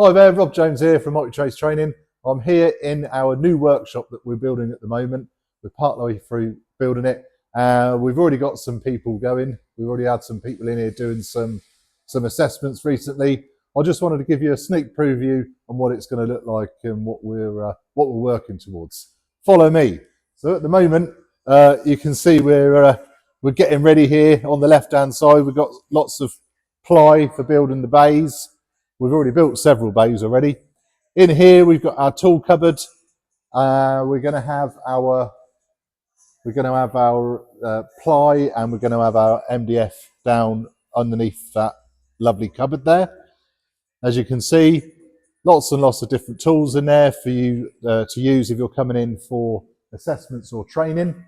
Hi there, Rob Jones here from Multi-Trades Training. I'm here in our new workshop that we're building at the moment. We're partway through building it. We've already got some people going. We've already had some people in here doing some assessments recently. I just wanted to give you a sneak preview on what it's going to look like and what we're working towards. Follow me. So at the moment, you can see we're getting ready here on the left-hand side. We've got lots of ply for building the bays. We've already built several bays already. In here, we've got our tool cupboard. We're going to have our ply, and we're going to have our MDF down underneath that lovely cupboard there. As you can see, lots and lots of different tools in there for you to use if you're coming in for assessments or training.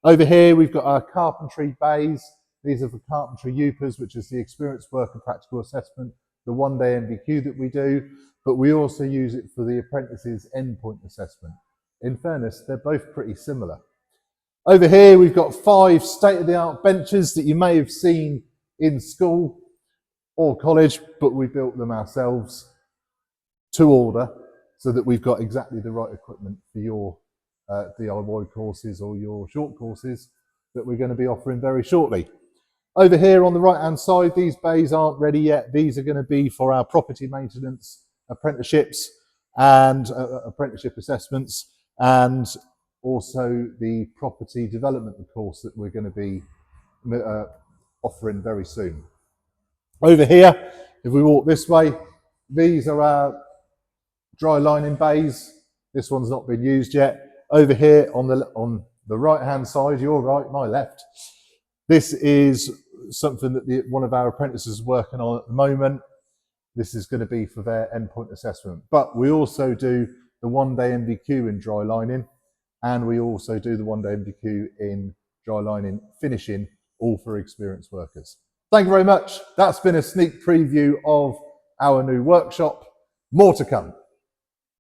Over here, we've got our carpentry bays. These are for carpentry UPAs, which is the Experience Work and Practical Assessment, the one-day MVQ that we do, but we also use it for the apprentices' endpoint assessment. In fairness, they're both pretty similar. Over here, we've got 5 state-of-the-art benches that you may have seen in school or college, but we built them ourselves to order so that we've got exactly the right equipment for your DIY courses or your short courses that we're going to be offering very shortly. Over here on the right hand side, these bays aren't ready yet. These are going to be for our property maintenance apprenticeships and apprenticeship assessments, and also the property development course that we're going to be offering very soon. Over here, if we walk this way, these are our dry lining bays. This one's not been used yet. Over here on the right hand side, your right, my left, this is something that one of our apprentices is working on at the moment. This is going to be for their endpoint assessment. But we also do the one-day MVQ in dry lining, and we also do the one-day MVQ in dry lining finishing, all for experienced workers. Thank you very much. That's been a sneak preview of our new workshop. More to come.